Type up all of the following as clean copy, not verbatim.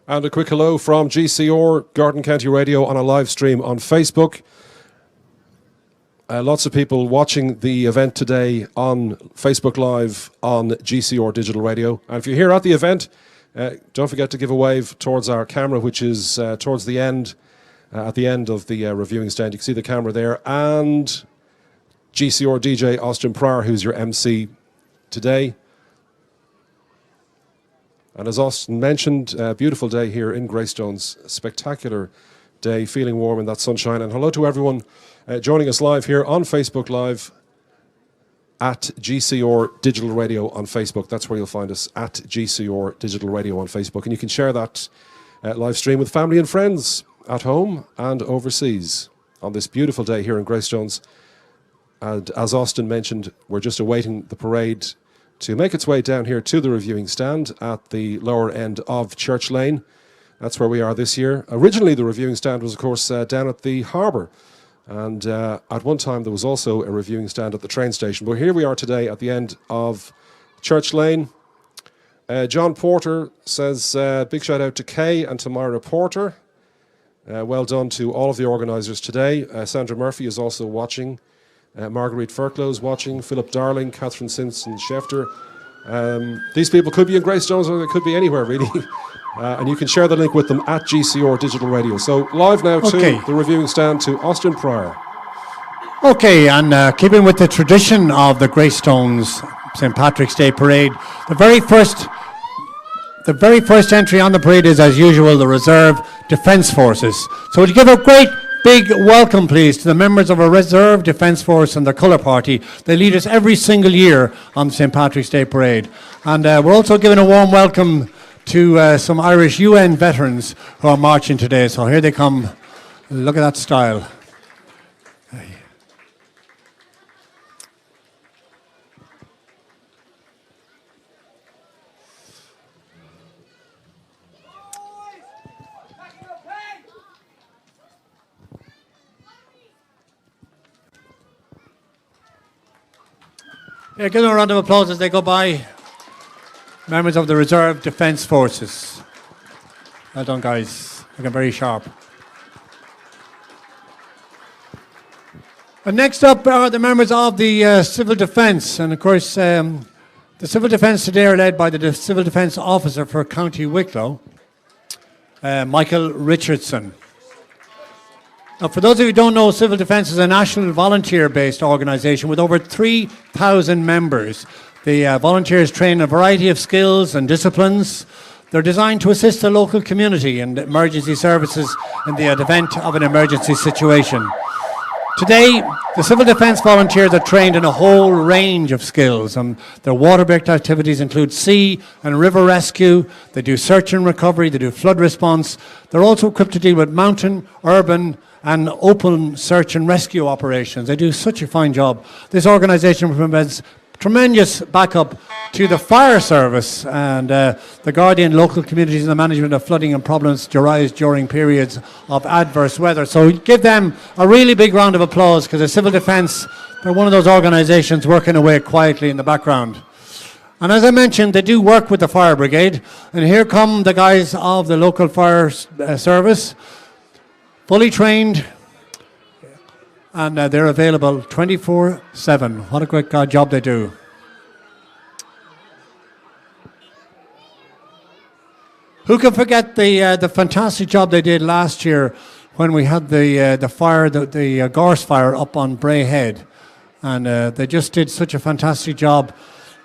And a quick hello from GCR, Garden County Radio, on a live stream on Facebook. Lots of people watching the event today on Facebook Live on GCR Digital Radio. And if you're here at the event, don't forget to give a wave towards our camera, which is towards the end, at the end of the reviewing stand. You can see the camera there. And GCR DJ Austin Pryor, who's your MC today. And as Austin mentioned, beautiful day here in Greystones. Spectacular day, feeling warm in that sunshine. And hello to everyone joining us live here on Facebook Live at GCR Digital Radio on Facebook. That's where you'll find us, at GCR Digital Radio on Facebook. And you can share that live stream with family and friends at home and overseas on this beautiful day here in Greystones. And as Austin mentioned, we're just awaiting the parade to make its way down here to the reviewing stand at the lower end of Church Lane. That's where we are this year. Originally, the reviewing stand was, of course, down at the harbour. And at one time, there was also a reviewing stand at the train station. But here we are today at the end of Church Lane. John Porter says, big shout out to Kay and to Myra Porter. Well done to all of the organisers today. Sandra Murphy is also watching. Marguerite Ferklow is watching. Philip Darling, Catherine Simpson-Schefter. These people could be in Greystones or they could be anywhere, really. And you can share the link with them at GCR Digital Radio. So live now to the reviewing stand to Austin Pryor. Okay, and keeping with the tradition of the Greystones St. Patrick's Day Parade, the very first entry on the parade is, as usual, the Reserve Defence Forces. So would you give a great big welcome, please, to the members of our Reserve Defence Force and their colour party. They lead us every single year on the St. Patrick's Day Parade. And we're also giving a warm welcome to some Irish UN veterans who are marching today. So here they come. Look at that style. Yeah, give them a round of applause as they go by. Members of the Reserve Defence Forces. Well done, guys. Looking very sharp. And next up are the members of the Civil Defence. And of course, the Civil Defence today are led by the Civil Defence Officer for County Wicklow, Michael Richardson. Now, for those of you who don't know, Civil Defence is a national volunteer-based organisation with over 3,000 members. The volunteers train a variety of skills and disciplines. They're designed to assist the local community and emergency services in the event of an emergency situation. Today, the Civil Defence volunteers are trained in a whole range of skills. Their water-based activities include sea and river rescue. They do search and recovery. They do flood response. They're also equipped to deal with mountain, urban, and open search and rescue operations. They do such a fine job. This organisation provides tremendous backup to the fire service and the Guardian local communities in the management of flooding and problems to arise during periods of adverse weather. So give them a really big round of applause, because the Civil Defence, they're one of those organisations working away quietly in the background. And as I mentioned, they do work with the fire brigade. And here come the guys of the local fire service, fully trained, and they're available 24/7. What a great job they do. Who can forget the fantastic job they did last year when we had the fire, the gorse fire up on Bray Head, and they just did such a fantastic job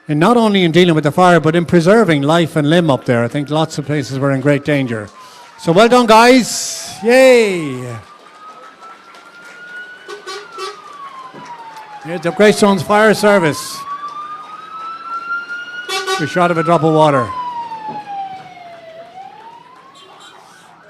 in not only in dealing with the fire but in preserving life and limb up there. I think lots of places were in great danger. So well done, guys! Yay! Here's the Greystones Fire Service. A shot of a drop of water.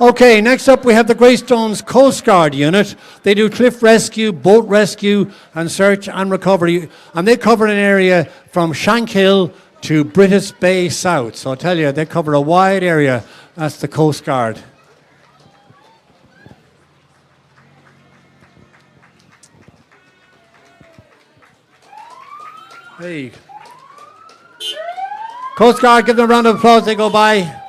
Okay, next up we have the Greystones Coast Guard Unit. They do cliff rescue, boat rescue, and search and recovery. And they cover an area from Shankill to British Bay South. So I'll tell you, they cover a wide area. That's the Coast Guard. Hey. Coast Guard, give them a round of applause. They go by.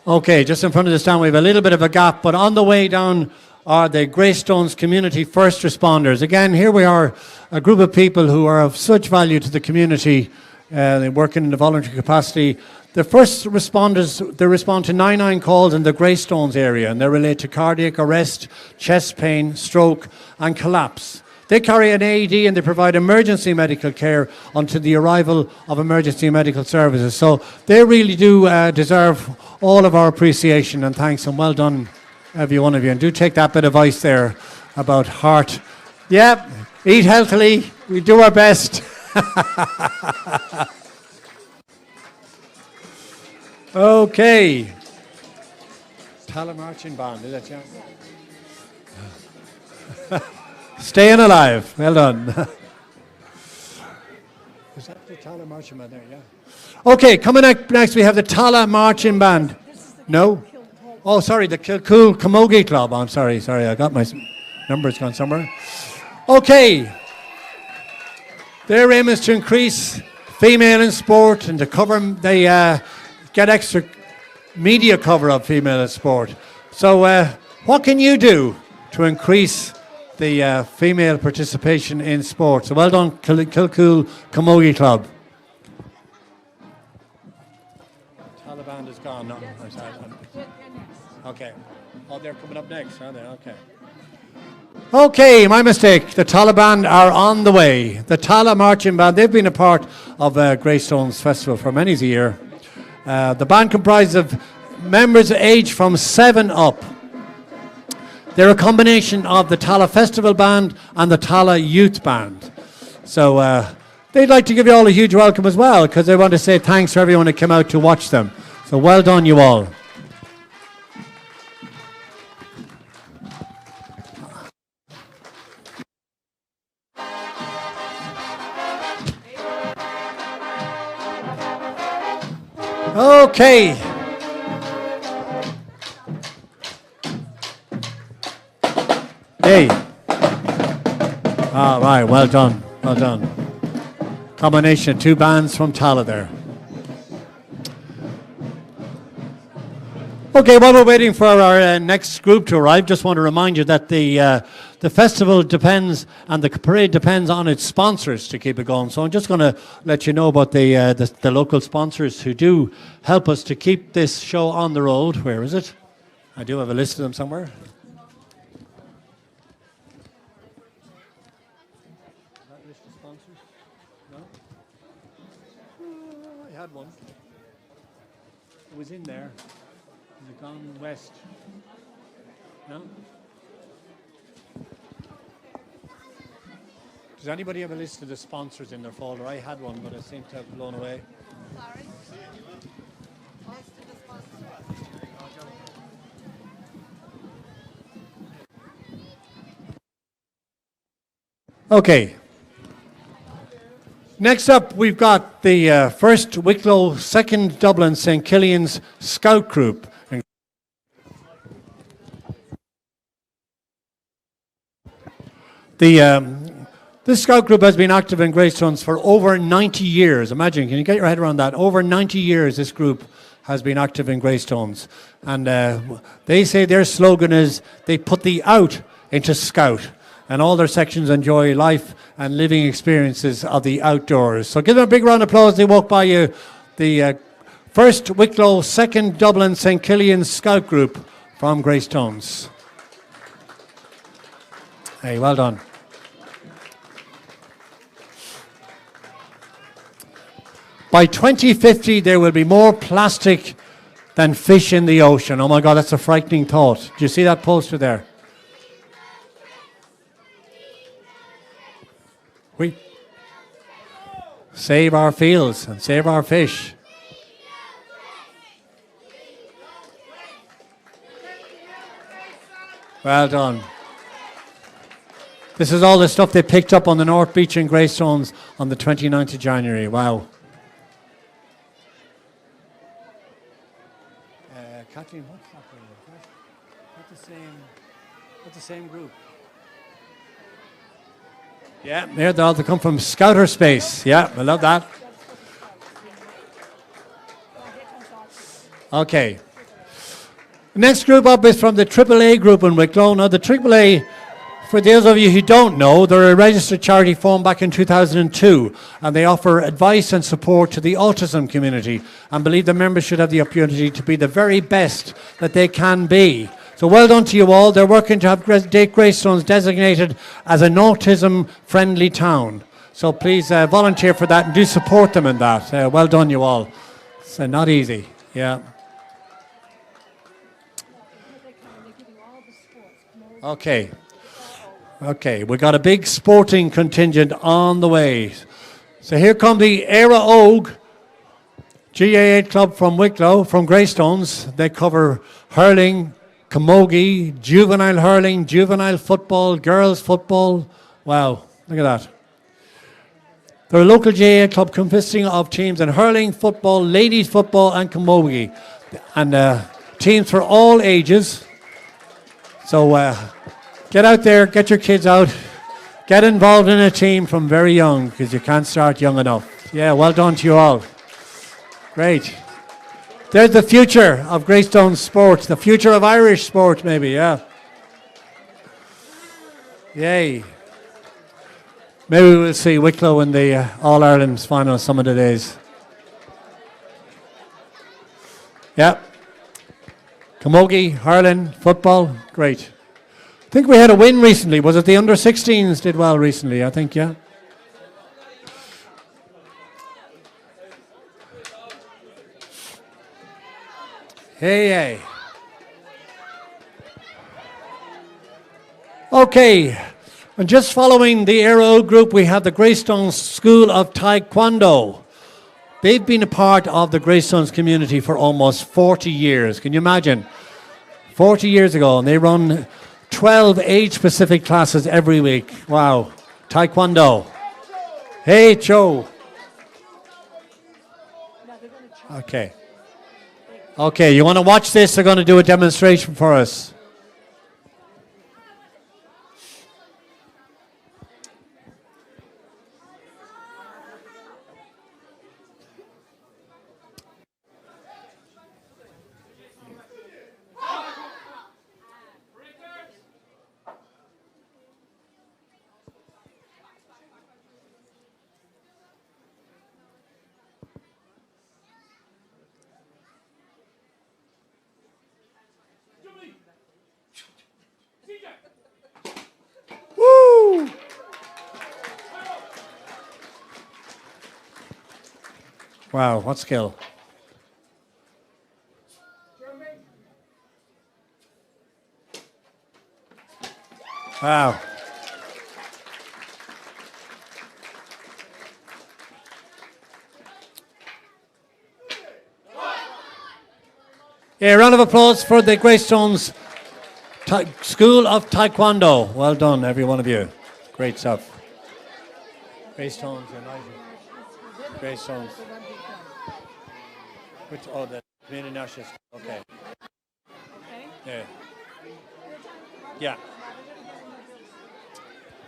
Okay, just in front of the stand, we have a little bit of a gap, but on the way down are the Greystones community first responders. Again, here we are, a group of people who are of such value to the community, they working in the voluntary capacity. The first responders, they respond to 99 calls in the Greystones area, and they relate to cardiac arrest, chest pain, stroke, and collapse. They carry an AED and they provide emergency medical care until the arrival of emergency medical services. So they really do deserve all of our appreciation and thanks, and well done, every one of you. And do take that bit of advice there about heart. Yeah, eat healthily. We do our best. Okay. Tala Marching Band, is that yeah? Staying alive. Well done. Is that the Tala Marching Band there? Yeah. Okay, coming up next we have the Tala Marching Band. No? Oh, sorry, the Kilcool Camogie Club. I'm sorry, I got my numbers gone somewhere. Okay. Their aim is to increase female in sport and to cover, they get extra media cover of female in sport. So what can you do to increase the female participation in sport? So well done, Kilcool Camogie Club. Taliban is gone. No, I'm sorry. Okay. Oh, they're coming up next, are they? Okay. Okay, my mistake. The Taliban are on the way. The Tala Marching Band, they've been a part of Greystones Festival for many a year. The band comprises of members aged from 7 up. They're a combination of the Tala Festival Band and the Tala Youth Band. So they'd like to give you all a huge welcome as well, because they want to say thanks to everyone who came out to watch them. So well done, you all. Okay. Hey. All right, well done, well done. Combination of 2 bands from Tala there. Okay, while we're waiting for our next group to arrive, just want to remind you that the festival depends and the parade depends on its sponsors to keep it going. So I'm just going to let you know about the local sponsors who do help us to keep this show on the road. Where is it? I do have a list of them somewhere. That list of sponsors? No? I had one. It was in there. Is it gone west? No? Does anybody have a list of the sponsors in their folder? I had one, but it seemed to have blown away. Sorry? Okay. Next up, we've got the first Wicklow, second Dublin St. Killian's Scout Group. This Scout Group has been active in Greystones for over 90 years. Imagine, can you get your head around that? Over 90 years this group has been active in Greystones. And they say their slogan is, they put the out into Scout. And all their sections enjoy life and living experiences of the outdoors. So give them a big round of applause. They walk by you. The first Wicklow, second Dublin St. Killian's Scout Group from Greystones. Hey, well done. By 2050, there will be more plastic than fish in the ocean. Oh my God, that's a frightening thought. Do you see that poster there? We save our fields and save our fish. Well done. This is all the stuff they picked up on the North Beach in Greystones on the 29th of January. Wow. Kathleen, what's happening? Not the same group. Yeah, they all come from Scouter Space. Yeah, I love that. Okay. The next group up is from the AAA group in Wicklow. Now, the AAA, for those of you who don't know, they're a registered charity formed back in 2002, and they offer advice and support to the autism community and believe the members should have the opportunity to be the very best that they can be. So well done to you all. They're working to have Greystones designated as an autism-friendly town. So please volunteer for that and do support them in that. Well done, you all. It's not easy. Yeah. Okay. Okay, we got a big sporting contingent on the way. So here come the Éire Óg GAA club from Wicklow, from Greystones. They cover hurling, camogie, juvenile hurling, juvenile football, girls football. Wow, look at that. They're a local GAA club consisting of teams in hurling, football, ladies football and camogie. And teams for all ages. So get out there, get your kids out, get involved in a team from very young, because you can't start young enough. Yeah, well done to you all. Great. There's the future of Greystones sport, the future of Irish sport maybe, yeah. Yay. Maybe we'll see Wicklow in the All-Ireland final some of the days. Yeah. Camogie, hurling, football, great. I think we had a win recently. Was it the under-16s did well recently, I think, yeah? Hey. Okay, and just following the Éire Óg group, we have the Greystones School of Taekwondo. They've been a part of the Greystones community for almost 40 years. Can you imagine? 40 years ago, and they run 12 age-specific classes every week. Wow. Taekwondo. Hey, Cho. Okay. Okay, you want to watch this? They're going to do a demonstration for us. Woo! Wow, what skill. Wow. Yeah, a round of applause for the Greystones School of Taekwondo. Well done, every one of you. Great stuff. Greystones United. Greystones. Which? Oh, the Community National. Okay. Yeah. Yeah.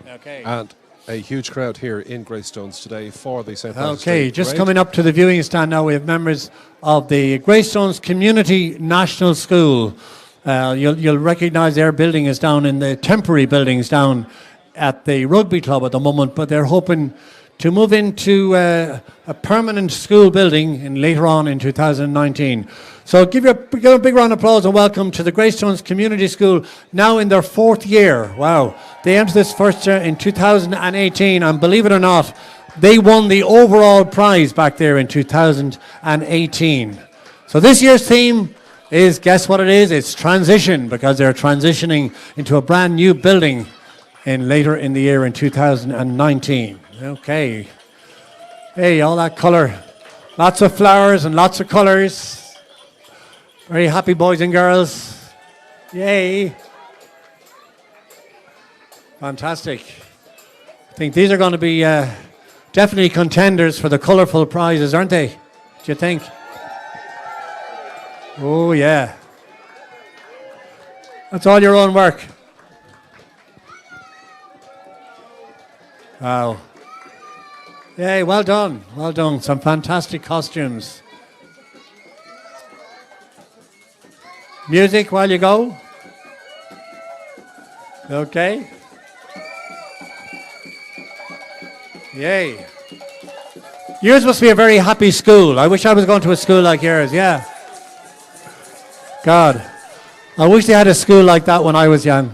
Okay. And a huge crowd here in Greystones today for the St. Patrick's Okay, Day just parade. coming up to the viewing stand now, we have members of the Greystones Community National School. You'll recognise their building is down in the temporary buildings down at the rugby club at the moment, but they're hoping to move into a permanent school building later on in 2019. So give a big round of applause and welcome to the Greystones Community School, now in their 4th year. Wow. They entered this first year in 2018, and believe it or not, they won the overall prize back there in 2018. So this year's theme is, guess what it is? It's transition, because they're transitioning into a brand new building later in the year in 2019. Okay. Hey, all that colour. Lots of flowers and lots of colours. Very happy boys and girls. Yay. Fantastic. I think these are going to be definitely contenders for the colourful prizes, aren't they? Do you think? Oh, yeah. That's all your own work. Wow. Yay, well done. Well done. Some fantastic costumes. Music while you go. Okay. Yay. Yours must be a very happy school. I wish I was going to a school like yours, yeah. God. I wish they had a school like that when I was young.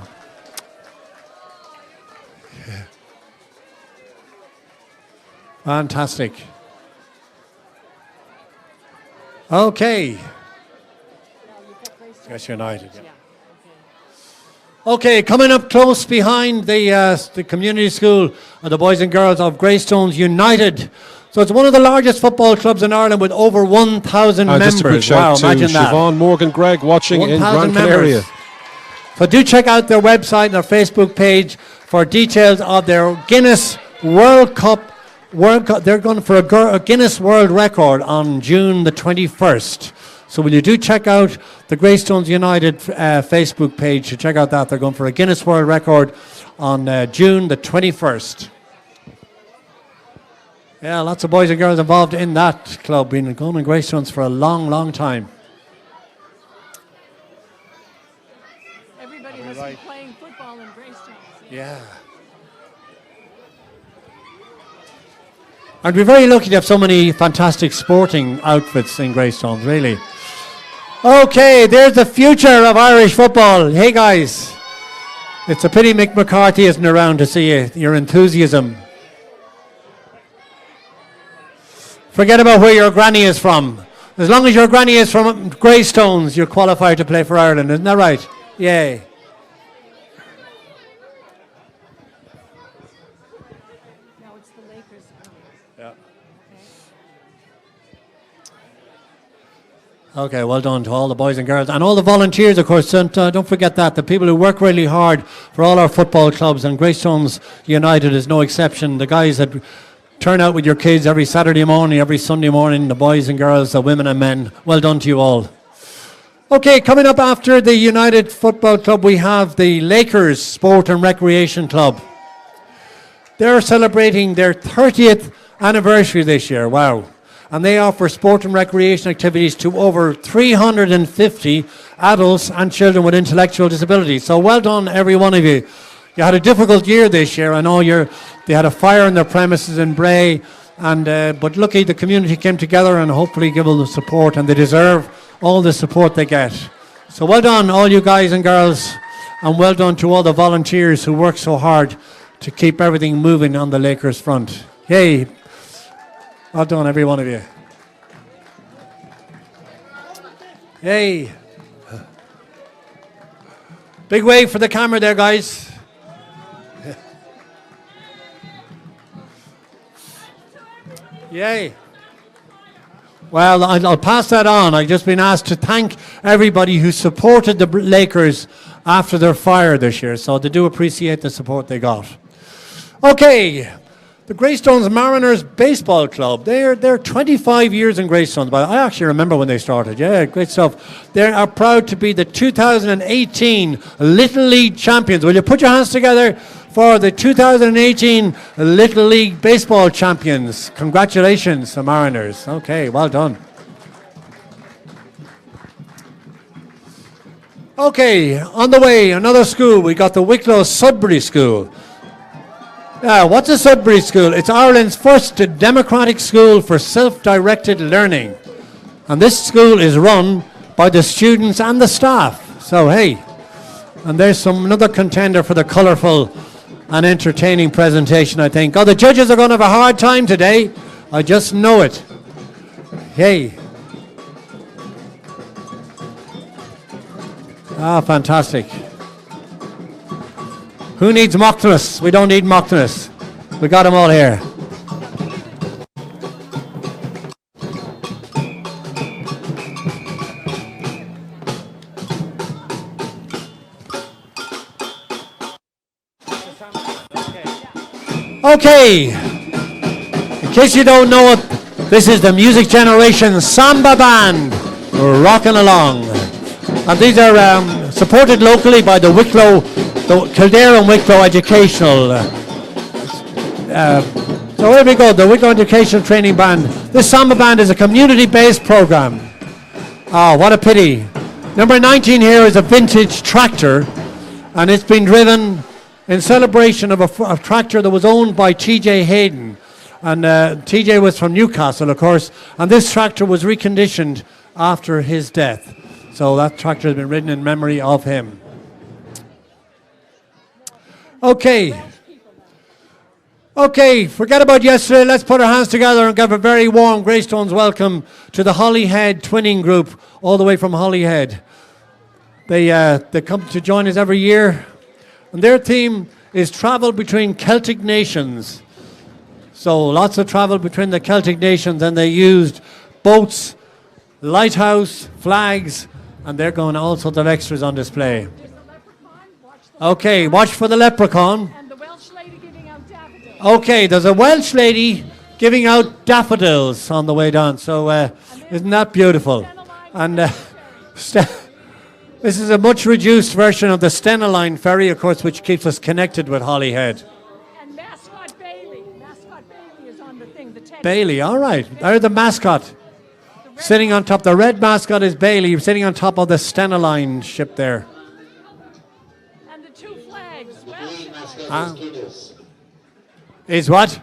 Yeah. Fantastic. Okay. Yes, United. Yeah. Okay, coming up close behind the community school are the boys and girls of Greystones United. So it's one of the largest football clubs in Ireland with over 1,000 members. Just a quick shout to imagine that. Siobhan Morgan Gregg watching in Gran Canaria. So do check out their website and their Facebook page for details of their Guinness World Cup. They're going for a Guinness World Record on June the 21st. So will you do check out the Greystones United Facebook page to check out that. They're going for a Guinness World Record on June the 21st. Yeah, lots of boys and girls involved in that club. Been going in Greystones for a long, long time. Everybody must be playing football in Greystones. Yeah. And we're very lucky to have so many fantastic sporting outfits in Greystones, really. Okay, there's the future of Irish football. Hey guys, it's a pity Mick McCarthy isn't around to see your enthusiasm. Forget about where your granny is from. As long as your granny is from Greystones, you're qualified to play for Ireland, isn't that right? Yay. Now it's the Lakers. Yeah. Okay, well done to all the boys and girls and all the volunteers, of course. Don't forget that. The people who work really hard for all our football clubs, and Greystones United is no exception. The guys that turn out with your kids every Saturday morning, every Sunday morning, the boys and girls, the women and men. Well done to you all. Okay, coming up after the United Football Club, we have the Lakers Sport and Recreation Club. They're celebrating their 30th anniversary this year. Wow. And they offer sport and recreation activities to over 350 adults and children with intellectual disabilities. So well done, every one of you. You had a difficult year this year. I know they had a fire in their premises in Bray, but lucky the community came together and hopefully give them the support, and they deserve all the support they get. So well done, all you guys and girls, and well done to all the volunteers who work so hard to keep everything moving on the Lakers front. Yay. Well done, every one of you. Yay. Big wave for the camera there, guys. Yay. Well, I'll pass that on. I've just been asked to thank everybody who supported the Lakers after their fire this year. So they do appreciate the support they got. Okay. The Greystones Mariners Baseball Club, they're 25 years in Greystones, but I actually remember when they started. Yeah, great stuff. They are proud to be the 2018 Little League champions. Will you put your hands together for the 2018 Little League Baseball champions? Congratulations, the Mariners. Okay, well done. Okay, on the way, another school. We got the Wicklow Sudbury School. What's a Sudbury School? It's Ireland's first democratic school for self-directed learning. And this school is run by the students and the staff. So, hey, and there's another contender for the colourful and entertaining presentation, I think. Oh, the judges are going to have a hard time today. I just know it. Hey. Fantastic. Who needs Mocktonus? We don't need Mocktonus. We got them all here. Okay. In case you don't know it, this is the Music Generation Samba Band. We're rocking along. And these are supported locally by the Kildare and Wicklow Educational. So here we go, the Wicklow Educational Training Band. This Samba Band is a community-based program. Oh, what a pity. Number 19 here is a vintage tractor, and it's been driven in celebration of a tractor that was owned by T.J. Hayden. And T.J. was from Newcastle, of course, and this tractor was reconditioned after his death. So that tractor has been ridden in memory of him. Okay. Okay, forget about yesterday. Let's put our hands together and give a very warm Greystones welcome to the Holyhead Twinning Group, all the way from Holyhead. They come to join us every year, and their theme is travel between Celtic nations. So lots of travel between the Celtic nations, and they used boats, lighthouse, flags, and they're going all sorts of extras on display. Okay, watch for the leprechaun. And the Welsh lady giving out daffodils. Okay, there's a Welsh lady giving out daffodils on the way down. So isn't that beautiful? And this is a much reduced version of the Stena Line ferry, of course, which keeps us connected with Holyhead. And mascot Bailey. Mascot Bailey is on the thing. The teddy. Bailey, all right. There's the mascot. Sitting on top. The red mascot is Bailey, sitting on top of the Stena Line ship there. And the two flags. Welsh. Is what?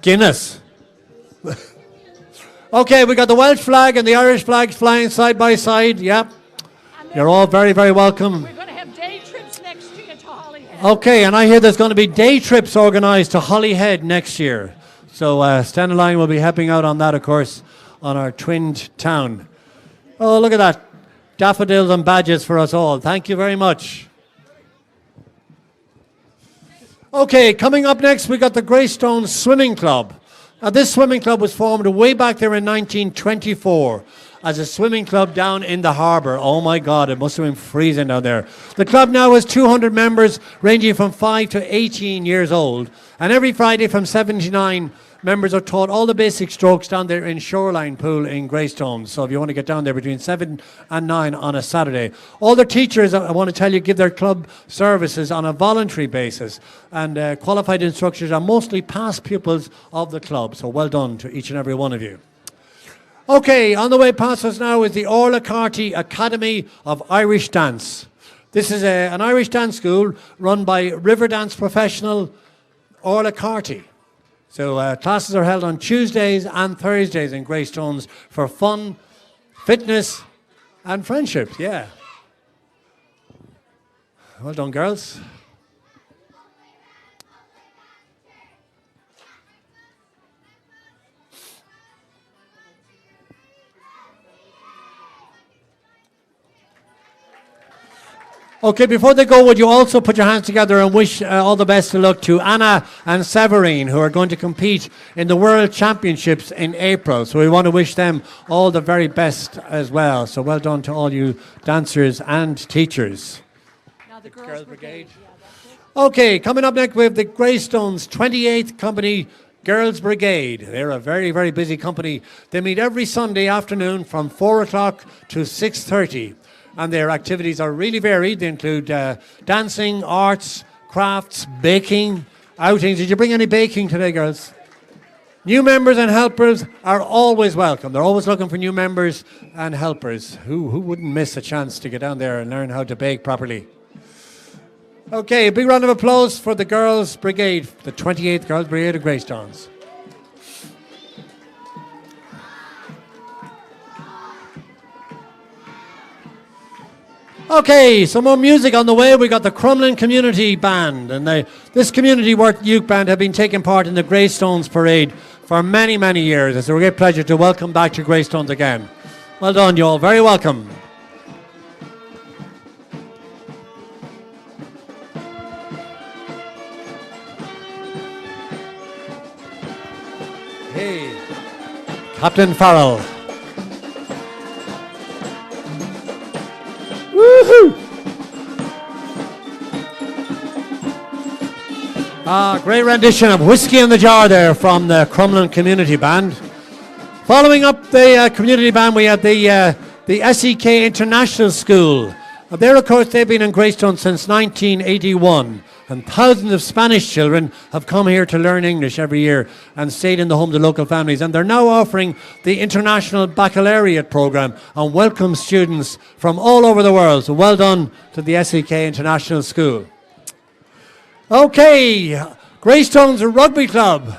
Guinness. Okay, we got the Welsh flag and the Irish flags flying side by side. Yep. You're all very, very welcome. We're going to have day trips next year to Holyhead. Okay, and I hear there's going to be day trips organised to Holyhead next year. So Stena Line will be helping out on that, of course, on our twinned town. Oh, look at that. Daffodils and badges for us all. Thank you very much. Okay, coming up next, we got the Greystones Swimming Club. Now, this swimming club was formed way back there in 1924 as a swimming club down in the harbour. Oh my God, it must have been freezing down there. The club now has 200 members ranging from 5 to 18 years old. And every Friday from 7 to 9, members are taught all the basic strokes down there in Shoreline Pool in Greystones. So if you want to get down there between 7 and 9 on a Saturday. All the teachers, I want to tell you, give their club services on a voluntary basis. And qualified instructors are mostly past pupils of the club. So well done to each and every one of you. Okay, on the way past us now is the Orla Carty Academy of Irish Dance. This is an Irish dance school run by river dance professional Orla Carty. So classes are held on Tuesdays and Thursdays in Greystones for fun, fitness, and friendship. Yeah. Well done, girls. Okay, before they go, would you also put your hands together and wish all the best of luck to Anna and Severine, who are going to compete in the World Championships in April. So we want to wish them all the very best as well. So well done to all you dancers and teachers. Now the Girls Brigade. Okay, coming up next we have the Greystones 28th Company Girls Brigade. They're a very, very busy company. They meet every Sunday afternoon from 4 o'clock to 6:30. And their activities are really varied. They include dancing, arts, crafts, baking, outings. Did you bring any baking today, girls? New members and helpers are always welcome. They're always looking for new members and helpers. Who wouldn't miss a chance to get down there and learn how to bake properly? Okay, a big round of applause for the Girls Brigade, the 28th Girls Brigade of Greystones. Okay, some more music on the way. We got the Crumlin Community Band, and this community work youth band have been taking part in the Greystones Parade for many, many years. It's a great pleasure to welcome back to Greystones again. Well done, you all. Very welcome. Hey, Captain Farrell. Woohoo! Great rendition of Whiskey in the Jar there from the Crumlin Community Band. Following up the community band, we had the SEK International School. There, of course, they've been in Greystone since 1981. And thousands of Spanish children have come here to learn English every year and stayed in the homes of local families. And they're now offering the International Baccalaureate program and welcome students from all over the world. So well done to the SEK International School. Okay, Greystones Rugby Club.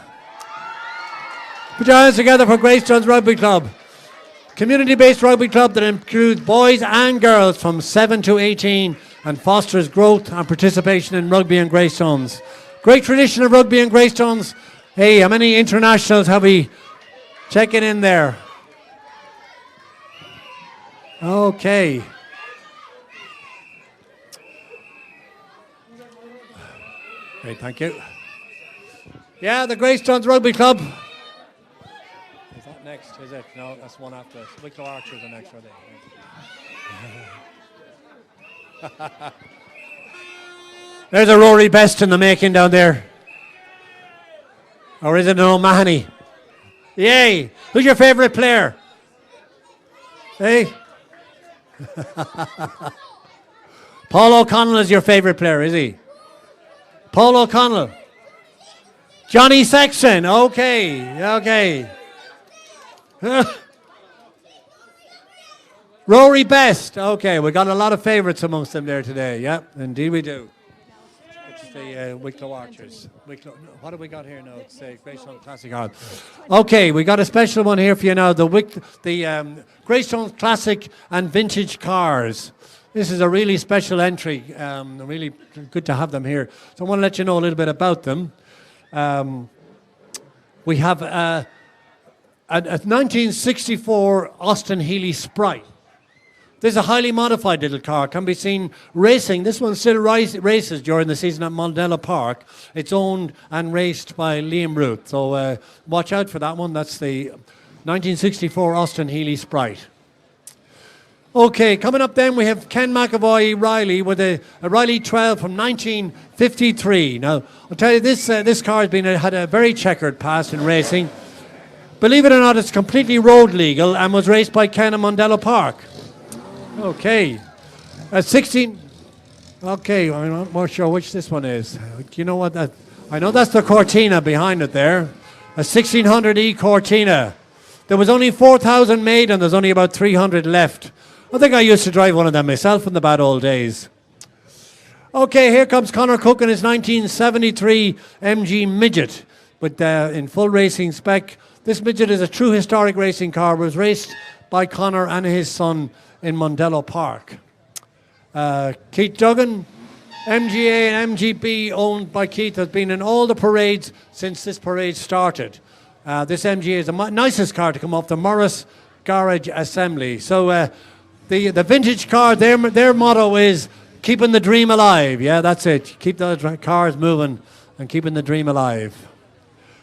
Put your hands together for Greystones Rugby Club. Community-based rugby club that includes boys and girls from 7 to 18 and fosters growth and participation in rugby and Greystones. Great tradition of rugby and Greystones. Hey, how many internationals have we checking in there? Okay. Great, thank you. Yeah, the Greystones Rugby Club. Is that next, is it? No, that's one after. Wicklow Archers are next, are they? There's a Rory Best in the making down there. Or is it an O'Mahony? Yay! Who's your favourite player? Hey? Paul O'Connell is your favourite player, is he? Paul O'Connell. Johnny Sexton. Okay, okay. Rory Best. Okay, we got a lot of favourites amongst them there today. Yep, indeed we do. It's the Wicklow Archers. What have we got here now? It's the Greystones Classic Hall. Okay, we got a special one here for you now. The Greystones Classic and Vintage Cars. This is a really special entry. Really good to have them here. So I want to let you know a little bit about them. We have a 1964 Austin Healey Sprite. This is a highly modified little car. Can be seen racing. This one still races during the season at Mondella Park. It's owned and raced by Liam Ruth. So watch out for that one. That's the 1964 Austin Healey Sprite. Okay, coming up then we have Ken McAvoy Riley with a Riley 12 from 1953. Now, I'll tell you, this car has had a very checkered past in racing. Believe it or not, it's completely road legal and was raced by Ken at Mondella Park. Okay. 16... Okay, I'm not more sure which this one is. Do you know what that... I know that's the Cortina behind it there. A 1600E Cortina. There was only 4,000 made and there's only about 300 left. I think I used to drive one of them myself in the bad old days. Okay, here comes Conor Cook in his 1973 MG Midget, but in full racing spec. This Midget is a true historic racing car. It was raced by Conor and his son in Mondella Park. Keith Duggan, MGA and MGB, owned by Keith, has been in all the parades since this parade started. This MGA is the nicest car to come off the Morris Garage Assembly. So the vintage car, their motto is keeping the dream alive. Yeah, that's it. Keep those cars moving and keeping the dream alive.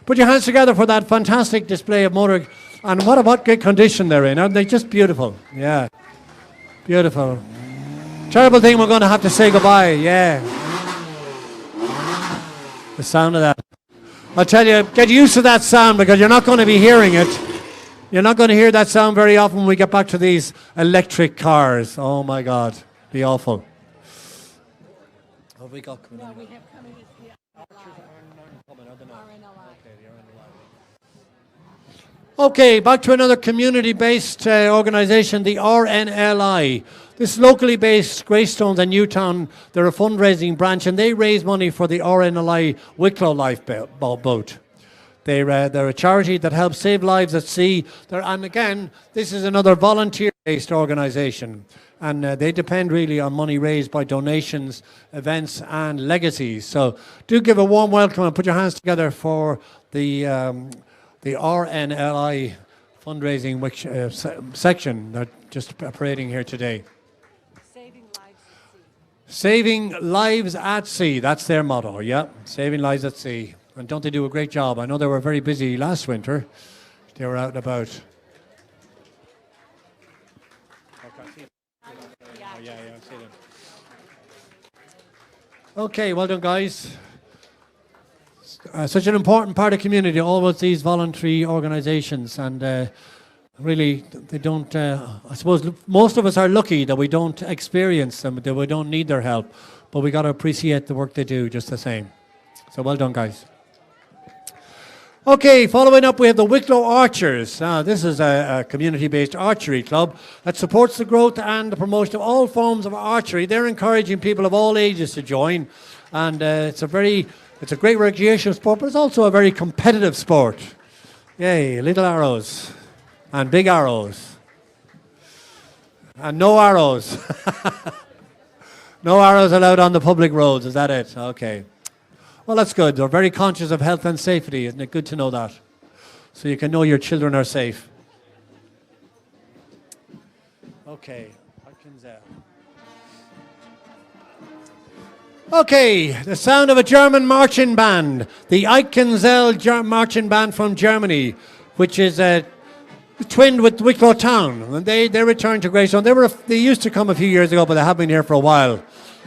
Put your hands together for that fantastic display of motor. And what good condition they're in. Aren't they just beautiful? Yeah. Beautiful. Terrible thing we're going to have to say goodbye. Yeah. The sound of that. I'll tell you, get used to that sound because you're not going to be hearing it. You're not going to hear that sound very often when we get back to these electric cars. Oh my God. Be awful. What have we got coming on? We have coming Okay, back to another community-based organisation, the RNLI. This locally based Greystones and Newtown, they're a fundraising branch and they raise money for the RNLI Wicklow lifeboat. They're a charity that helps save lives at sea. And again, this is another volunteer-based organisation. And they depend really on money raised by donations, events and legacies. So do give a warm welcome and put your hands together for the RNLI fundraising section that just parading here today. Saving lives at sea. That's their motto, yeah. Saving lives at sea. And don't they do a great job? I know they were very busy last winter. They were out and about. Okay, well done, guys. Such an important part of the community, always these voluntary organisations, and Really, they don't. I suppose most of us are lucky that we don't experience them, that we don't need their help, but we got to appreciate the work they do just the same. So well done, guys. Okay, following up, we have the Wicklow Archers. This is a community-based archery club that supports the growth and the promotion of all forms of archery. They're encouraging people of all ages to join, and it's a great recreational sport, but it's also a very competitive sport. Yay, little arrows and big arrows and no arrows. No arrows allowed on the public roads, is that it? Okay. Well, that's good. They're very conscious of health and safety. Isn't it good to know that? So you can know your children are safe. Okay. Okay, the sound of a German marching band. The Eichenzell marching band from Germany, which is twinned with Wicklow Town. And they returned to Greystone. They used to come a few years ago, but they have been here for a while.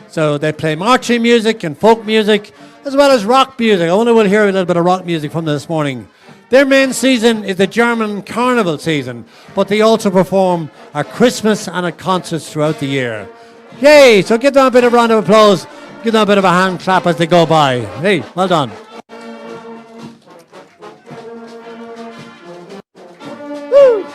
So they play marching music and folk music, as well as rock music. I wonder we'll hear a little bit of rock music from them this morning. Their main season is the German carnival season, but they also perform at Christmas and at concerts throughout the year. Yay! So give them a bit of round of applause. Give them a bit of a hand clap as they go by. Hey, well done. Woo!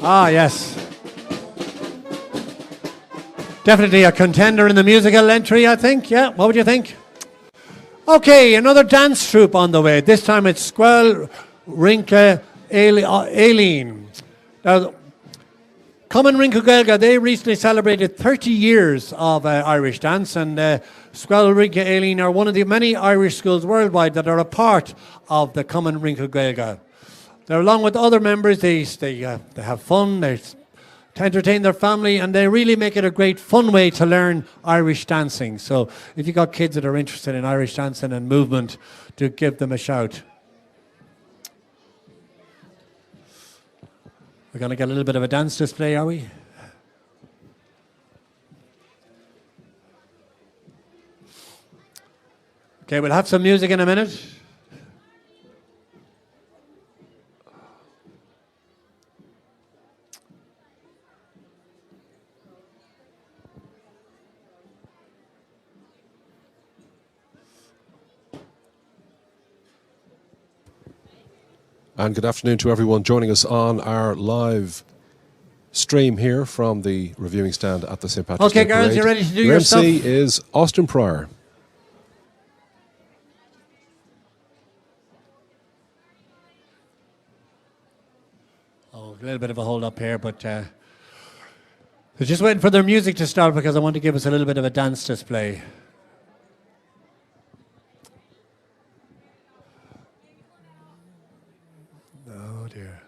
Ah, yes. Definitely a contender in the musical entry, I think. Yeah, what would you think? Okay, another dance troupe on the way. This time it's Squel Rinke Aileen. Now, Common Rinke they recently celebrated 30 years of Irish dance, and Squel Rinke Aileen are one of the many Irish schools worldwide that are a part of the Common Rinke. They're along with other members. They have fun. They entertain their family, and they really make it a great fun way to learn Irish dancing. So if you've got kids that are interested in Irish dancing and movement, do give them a shout. We're going to get a little bit of a dance display, are we? Okay, we'll have some music in a minute. And good afternoon to everyone joining us on our live stream here from the reviewing stand at the St. Patrick's Day Okay, girls, Parade. you ready to do your your stuff? MC is Austin Pryor. Oh, a little bit of a hold up here, but they're just waiting for their music to start because I want to give us a little bit of a dance display. Oh dear.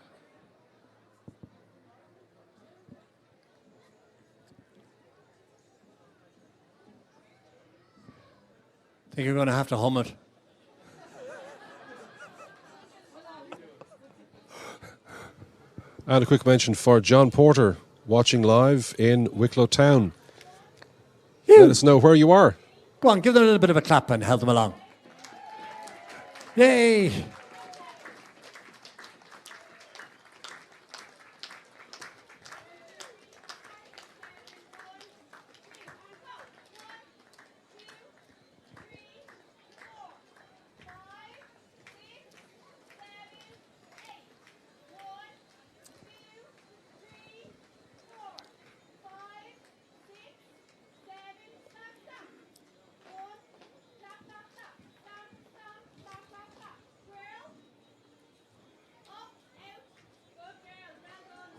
I think you're going to have to hum it. And a quick mention for John Porter watching live in Wicklow Town. Let us know where you are. Go on, give them a little bit of a clap and help them along. Yay!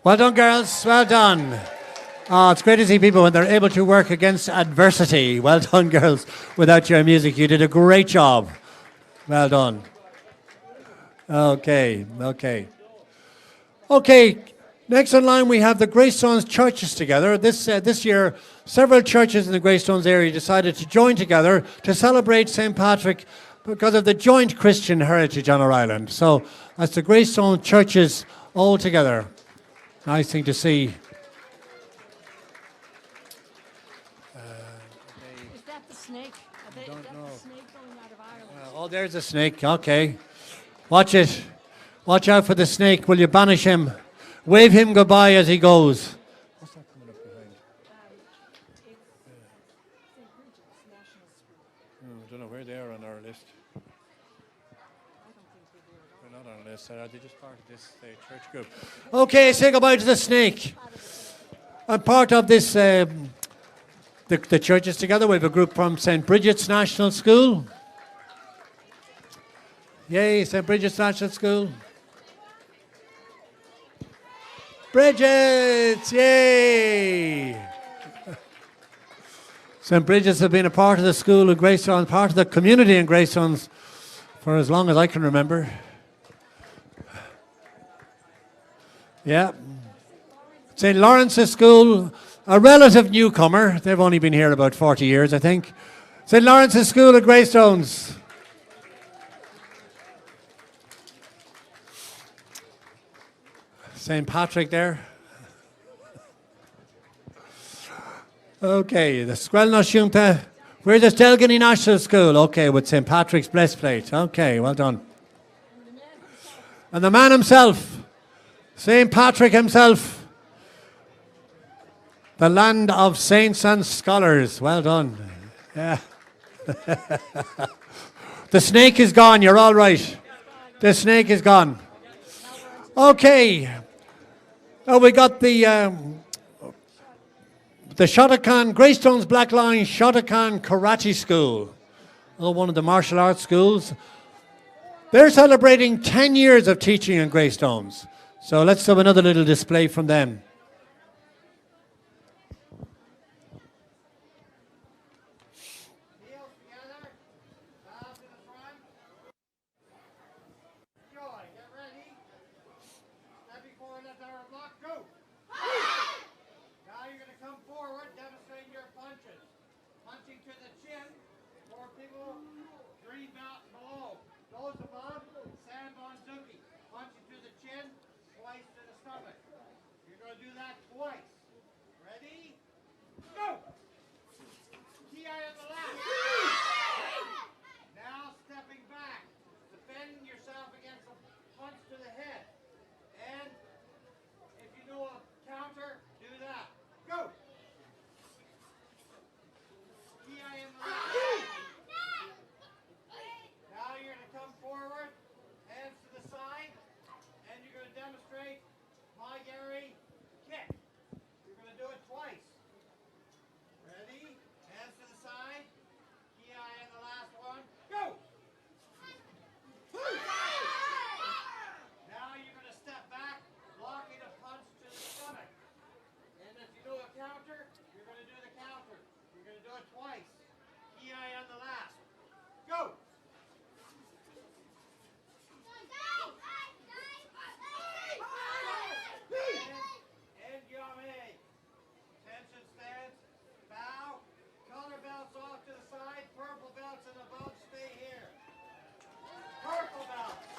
Well done, girls. Well done. Oh, it's great to see people when they're able to work against adversity. Well done, girls. Without your music, you did a great job. Well done. Okay. Next in line, we have the Greystones churches together. This year, several churches in the Greystones area decided to join together to celebrate St. Patrick because of the joint Christian heritage on our island. So that's the Greystones churches all together. Nice thing to see. Is that the snake? Oh, there's a snake. Okay. Watch it. Watch out for the snake. Will you banish him? Wave him goodbye as he goes. What's that coming up behind? I don't know where they are on our list. They're not on our list. Are they just part of this church group? Okay, say goodbye to the snake. I'm part of this. The church is together. We have a group from St. Bridget's National School. Yay, St. Bridget's National School. Bridget's, yay! St. Bridget's have been a part of the school in Greystones, part of the community in Greystones for as long as I can remember. Yeah. St. Lawrence's School, a relative newcomer. They've only been here about 40 years, I think. St. Lawrence's School at Greystones. St. Patrick there. Okay, the Squelna Shunta. Where's the Stelgany National School? Okay, with St. Patrick's breastplate. Okay, well done. And the man himself, St. Patrick himself. The land of saints and scholars. Well done. Yeah. The snake is gone. You're all right. The snake is gone. Okay. Oh, we got the Shotokan, Greystones Black Line Shotokan Karate School. Oh, one of the martial arts schools. They're celebrating 10 years of teaching in Greystones. So let's have another little display from them.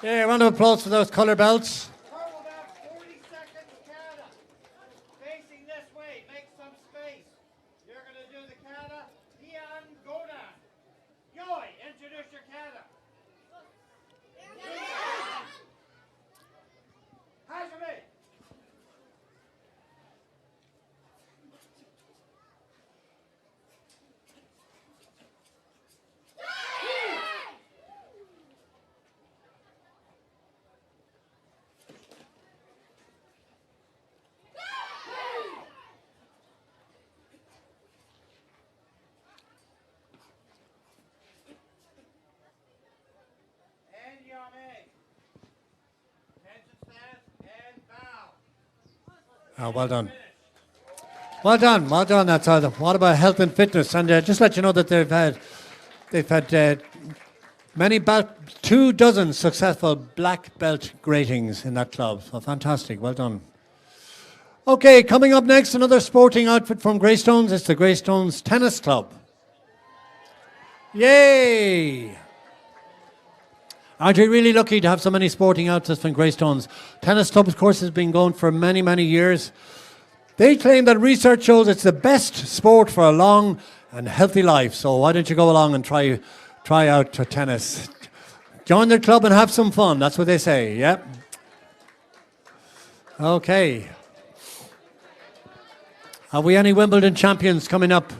Yeah, round of applause for those colour belts. Purple belt, 40 seconds kata. Facing this way, make some space. You're going to do the kata. Ian, go down. Yoi, introduce your kata. Hajime. Oh, well done. Well done, well done. That's all. What about health and fitness? And just let you know that they've had many 24 successful black belt gratings in that club. So fantastic. Well done. Okay, coming up next, another sporting outfit from Greystones. It's the Greystones Tennis Club. Yay! Aren't we really lucky to have so many sporting outfits from Greystones? Tennis Club, of course, has been going for many, many years. They claim that research shows it's the best sport for a long and healthy life. So why don't you go along and try out tennis? Join their club and have some fun. That's what they say. Yep. Okay. Have we any Wimbledon champions coming up?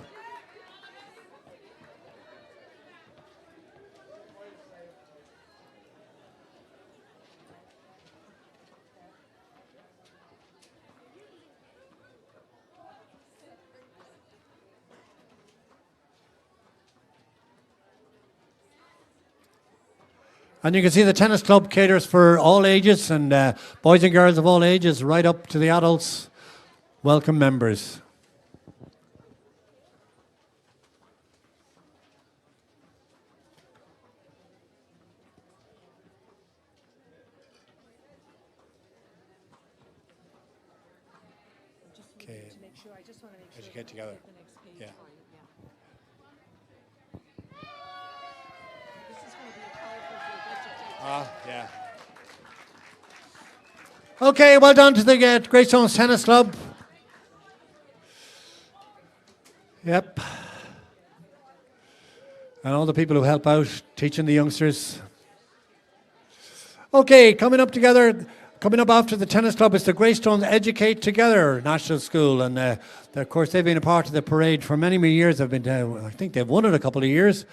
And you can see the tennis club caters for all ages and boys and girls of all ages, right up to the adults. Welcome members. Okay. As you get together. Yeah. Yeah. Okay, well done to the Greystones Tennis Club. Yep. And all the people who help out teaching the youngsters. Okay, coming up after the tennis club is the Greystones Educate Together National School. And of course, they've been a part of the parade for many, many years. I think they've won it a couple of years.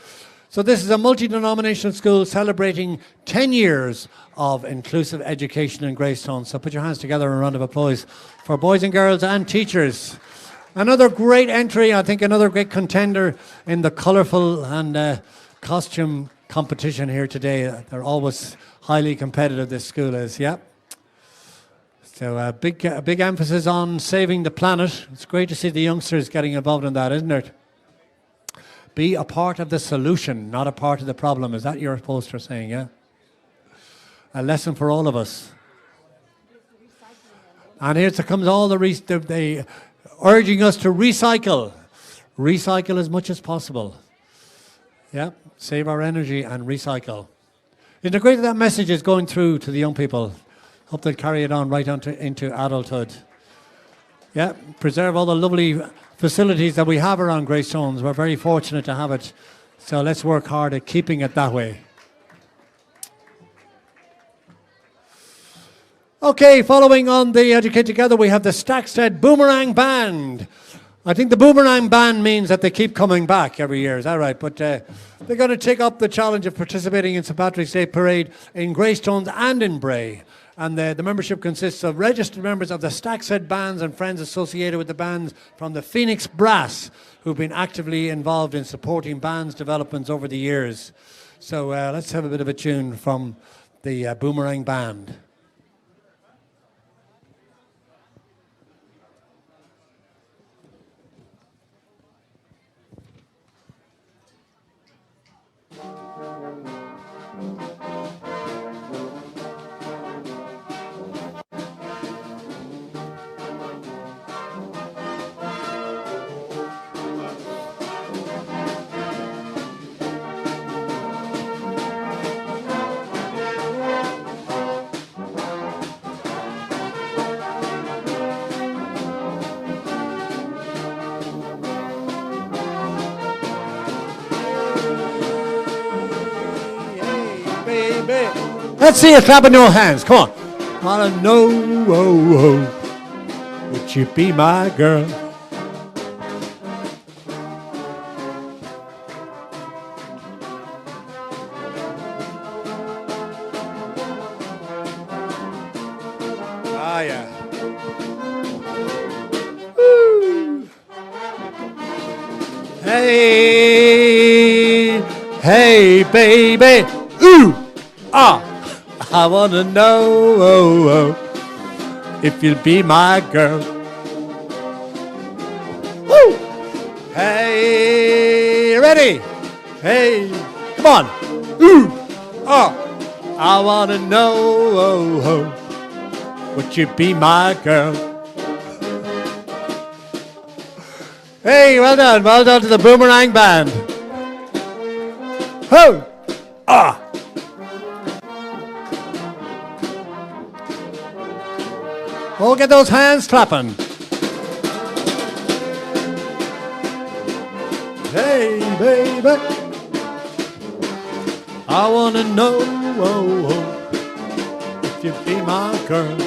So this is a multi-denominational school celebrating 10 years of inclusive education in Greystones. So put your hands together in a round of applause for boys and girls and teachers. Another great entry, I think another great contender in the colourful and costume competition here today. They're always highly competitive, this school is, yeah. So a big emphasis on saving the planet. It's great to see the youngsters getting involved in that, isn't it? Be a part of the solution, not a part of the problem. Is that your poster saying, yeah? A lesson for all of us. And here comes all the urging us to recycle. Recycle as much as possible. Yeah, save our energy and recycle. Isn't it great that message is going through to the young people? Hope they'll carry it on right into adulthood. Yeah, preserve all the lovely facilities that we have around Greystones. We're very fortunate to have it. So let's work hard at keeping it that way. Okay, following on the Educate Together, we have the Stackstead Boomerang Band. I think the Boomerang Band means that they keep coming back every year, is that right? But they're going to take up the challenge of participating in St. Patrick's Day Parade in Greystones and in Bray. And the membership consists of registered members of the Stackstead bands and friends associated with the bands from the Phoenix Brass, who've been actively involved in supporting bands' developments over the years. So let's have a bit of a tune from the Boomerang Band. Let's see you clapping your hands. Come on. Wanna know, would you be my girl? Ah, yeah. Woo. Hey, hey, baby. Ooh, ah. I want to know if you'll be my girl. Woo! Hey, ready? Hey, come on. Ooh, ah. I want to know would you be my girl? Hey, well done to the Boomerang Band. Ho! Ah! Oh, get those hands clapping. Hey, baby. I want to know oh, oh, if you be my girl.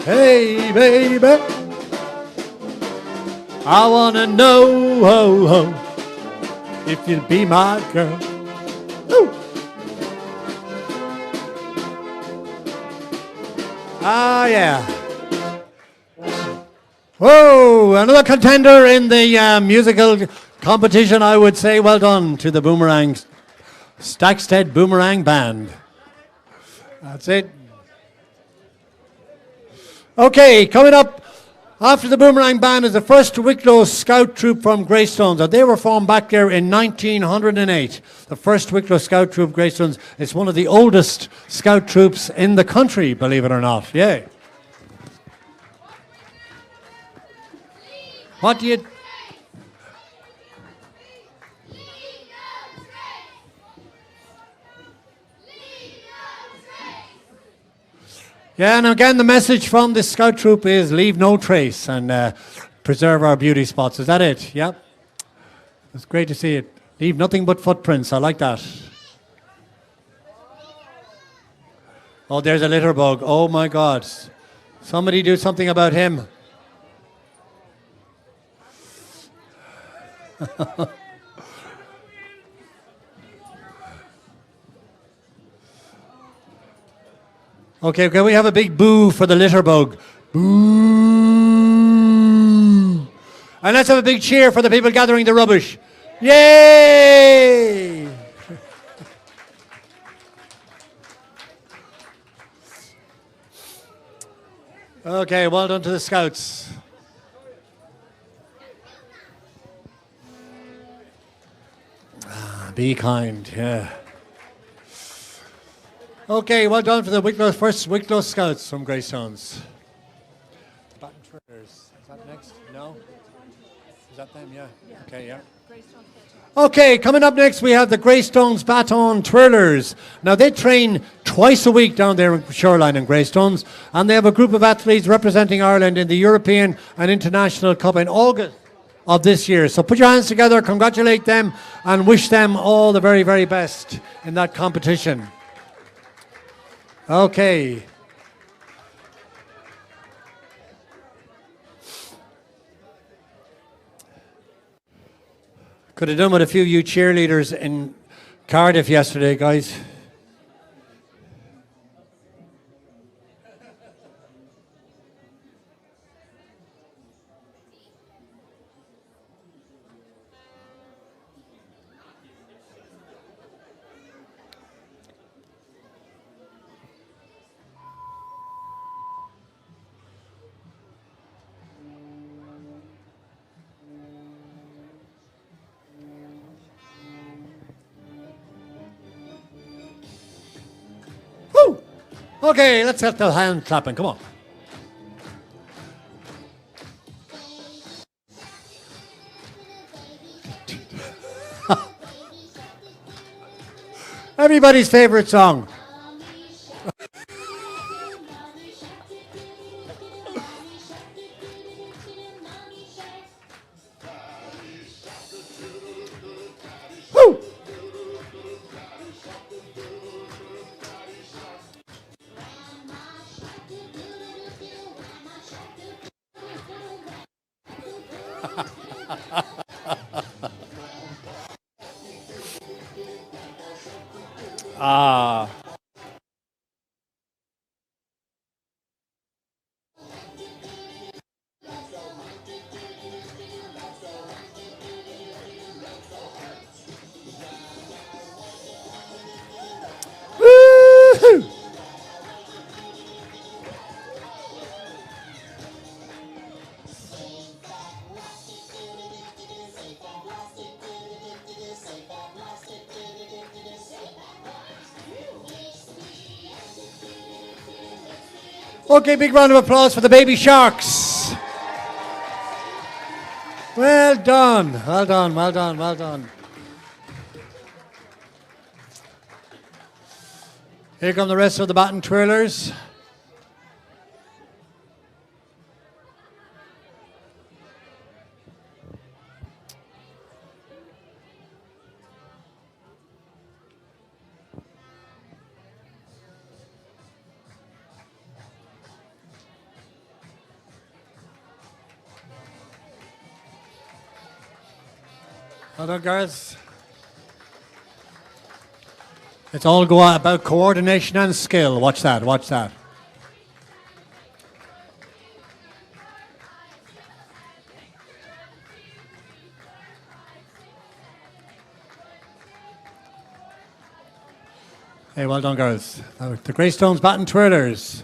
Hey, baby, I wanna know, oh, oh, if you'll be my girl. Ooh. Ah, yeah. Whoa, another contender in the musical competition, I would say. Well done to the Boomerang, Stackstead Boomerang Band. That's it. Okay, coming up after the Boomerang Band is the first Wicklow Scout troop from Greystones. And they were formed back there in 1908. The first Wicklow Scout troop, Greystones. It's one of the oldest Scout troops in the country, believe it or not. Yeah. What do you... Yeah, and again, the message from the Scout Troop is leave no trace and preserve our beauty spots. Is that it? Yep. It's great to see it. Leave nothing but footprints. I like that. Oh, there's a litter bug. Oh, my God. Somebody do something about him. Okay, can we have a big boo for the litter bug? Boo! And let's have a big cheer for the people gathering the rubbish. Yay! Okay, well done to the Scouts. Be kind, yeah. Okay, well done for the first Wicklow Scouts from Greystones. Baton Twirlers. Is that next? No? Is that them? Yeah. Okay, yeah. Okay, coming up next we have the Greystones Baton Twirlers. Now they train twice a week down there in Shoreline in Greystones, and they have a group of athletes representing Ireland in the European and International Cup in August of this year. So put your hands together, congratulate them, and wish them all the very, very best in that competition. Okay. Could have done with a few of you cheerleaders in Cardiff yesterday, guys. Okay, let's have the hand clapping. Come on. Everybody's favorite song. Woo! Ah. Woo-hoo! Okay, big round of applause for the baby sharks. Well done, well done, well done, well done. Here come the rest of the baton twirlers. Well done, girls. It's all about coordination and skill. Watch that, watch that. Hey, well done, girls. The Greystones Baton Twirlers.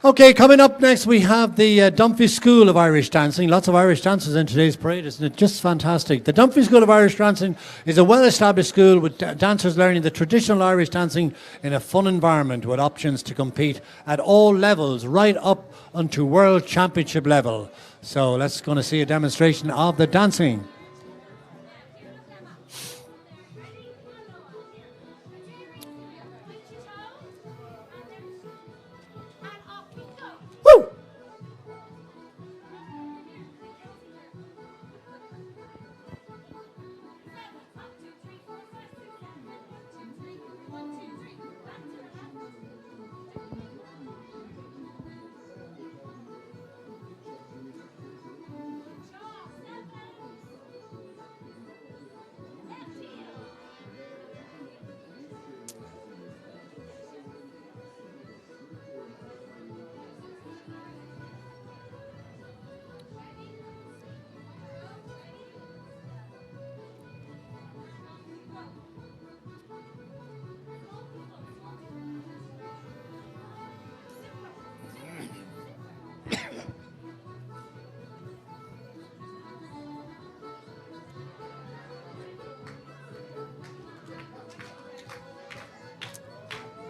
Okay, coming up next we have the Dumfries School of Irish Dancing. Lots of Irish dancers in today's parade, isn't it? Just fantastic. The Dumfries School of Irish Dancing is a well-established school with dancers learning the traditional Irish dancing in a fun environment with options to compete at all levels, right up onto World Championship level. So let's go to see a demonstration of the dancing. Woo!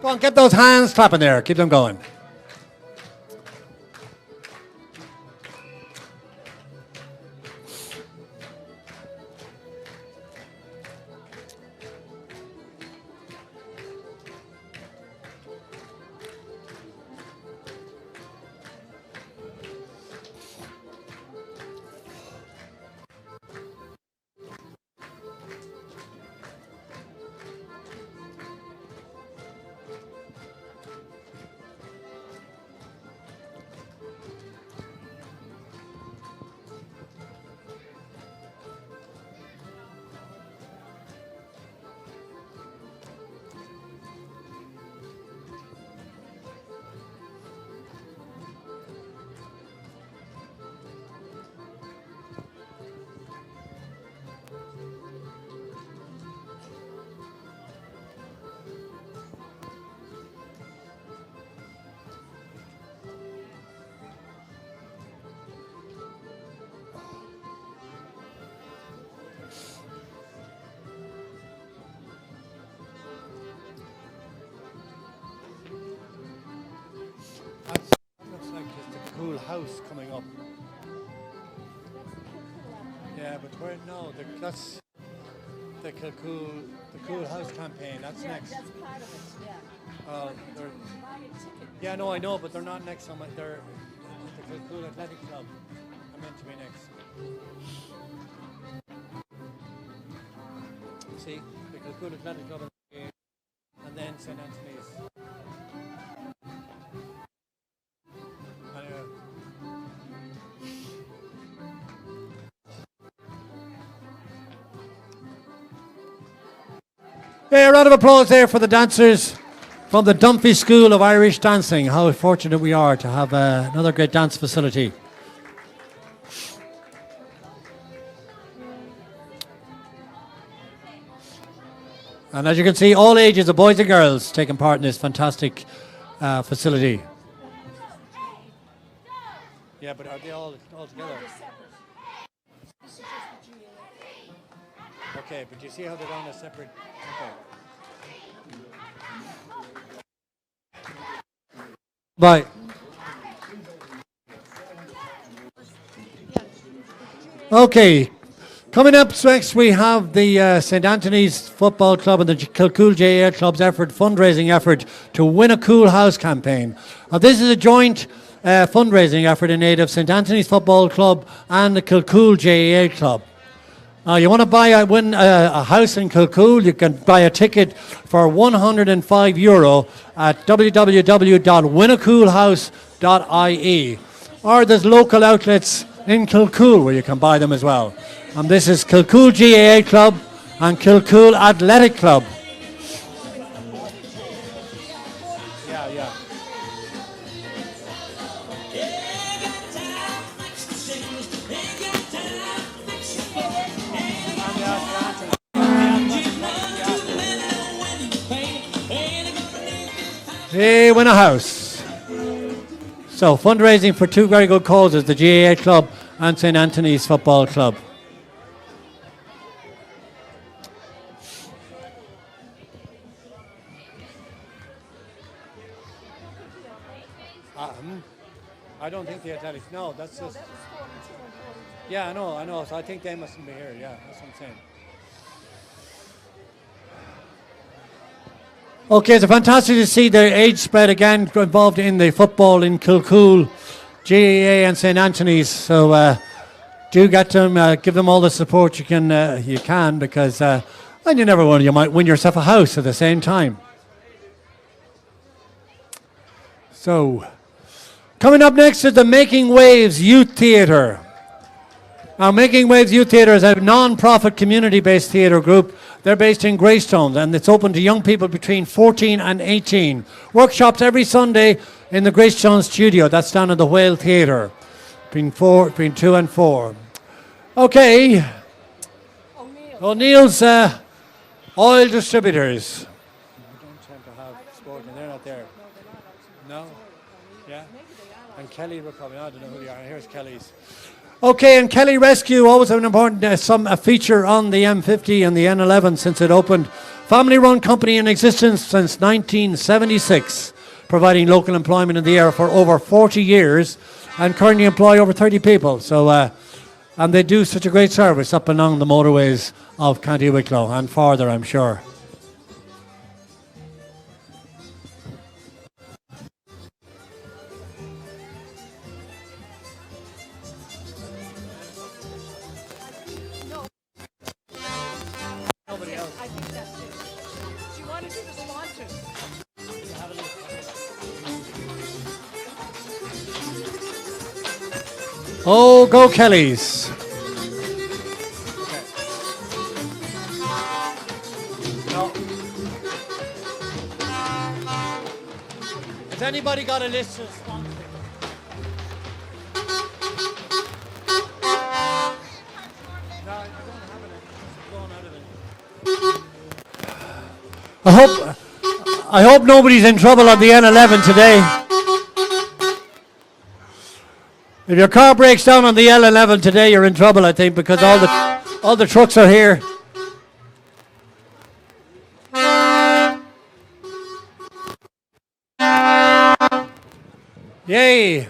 Go on, get those hands clapping there. Keep them going. Cool house coming up. Yeah, but where? No, that's the cool house campaign. That's next. That's part of it, yeah. They're, Buy a ticket. yeah, no, I know, but they're not next on my. They're the Kilcool Athletic Club. are meant to be next. See, the Kilcool Athletic Club and then St Anthony's. Yeah, a round of applause there for the dancers from the Dumfries School of Irish Dancing. How fortunate we are to have another great dance facility. And as you can see, all ages of boys and girls taking part in this fantastic facility. Yeah, but are they all together? Okay, but you see how they're on a separate... Okay. Bye. Okay. Coming up next, we have the St Anthony's Football Club and the Kilcool GCR Club's fundraising effort to Win a Cool House campaign. Now, this is a joint fundraising effort in aid of St Anthony's Football Club and the Kilcool GCR Club. Now, you want to win a house in Kilcool, you can buy a ticket for €105 at www.winacoolhouse.ie. Or there's local outlets in Kilcool, where you can buy them as well. And this is Kilcool GAA Club and Kilcool Athletic Club. Yeah, yeah. They win a house. So fundraising for two very good causes, the GAA Club and St Anthony's Football Club. I don't think the athletics. No, that's just. Yeah, I know. So I think they mustn't be here. Yeah, that's what I'm saying. Okay, it's fantastic to see the age spread again involved in the football in Kilcool, GAA and St Anthony's. So do get them, give them all the support you can, because and you never know, you might win yourself a house at the same time. So coming up next is the Making Waves Youth Theatre. Now, Making Waves Youth Theatre is a non-profit community-based theatre group. They're based in Greystones, and it's open to young people between 14 and 18. Workshops every Sunday in the Greystones studio. That's down in the Whale Theatre, between 2 and 4. Okay. O'Neill's Oil Distributors. We don't tend to have sport, and they're not there. No? Yeah? And Kelly were coming. I don't know who they are. Here's Kelly's. Okay, and Kelly Rescue, always an important a feature on the M50 and the N11 since it opened. Family-run company in existence since 1976, providing local employment in the area for over 40 years, and currently employ over 30 people. So, and they do such a great service up and along the motorways of County Wicklow and farther, I'm sure. I think that's it. Do you want to do the sponsors? Oh, go Kellys. No. Has anybody got a list of sponsors? No, I don't have it. It's blown out of it. I hope nobody's in trouble on the N11 today. If your car breaks down on the L11 today, you're in trouble, I think, because all the trucks are here. Yay!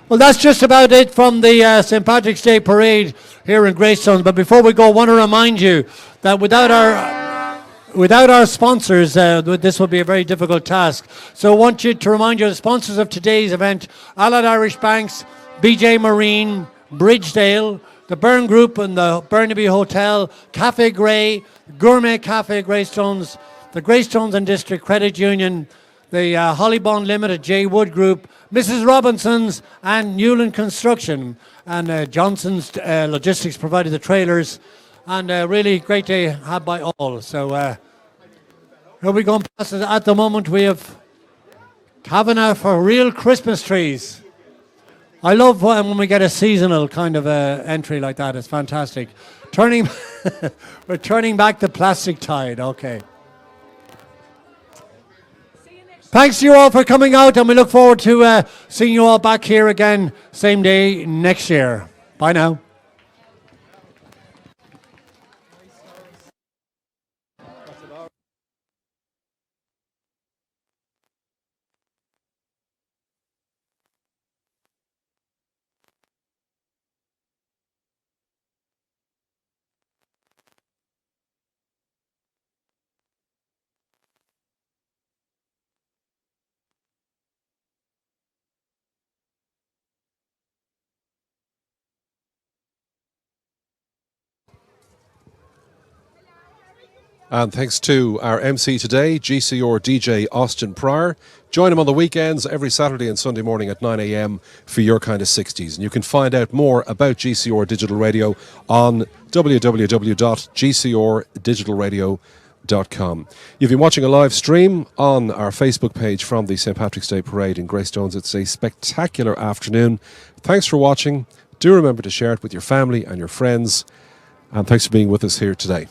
Well, that's just about it from the St. Patrick's Day Parade here in Greystones. But before we go, I want to remind you that without our sponsors, this will be a very difficult task. So I want you to remind you of the sponsors of today's event: Allied Irish Banks, BJ Marine, Bridgedale, the Byrne Group and the Burnaby Hotel, Cafe Grey, Gourmet Cafe Greystones, the Greystones and District Credit Union, the Hollybond Limited, J Wood Group, Mrs. Robinson's and Newland Construction, and Johnson's Logistics provided the trailers, and really great day had by all. So here we go past it. At the moment we have Kavanagh for real Christmas trees. I love when we get a seasonal kind of entry like that. It's fantastic. We're turning back the plastic tide. Okay. Thanks to you all for coming out, and we look forward to seeing you all back here again same day next year. Bye now. And thanks to our MC today, GCR DJ Austin Pryor. Join him on the weekends every Saturday and Sunday morning at 9 a.m. for your kind of 60s. And you can find out more about GCR Digital Radio on www.gcrdigitalradio.com. You've been watching a live stream on our Facebook page from the St. Patrick's Day Parade in Greystones. It's a spectacular afternoon. Thanks for watching. Do remember to share it with your family and your friends. And thanks for being with us here today.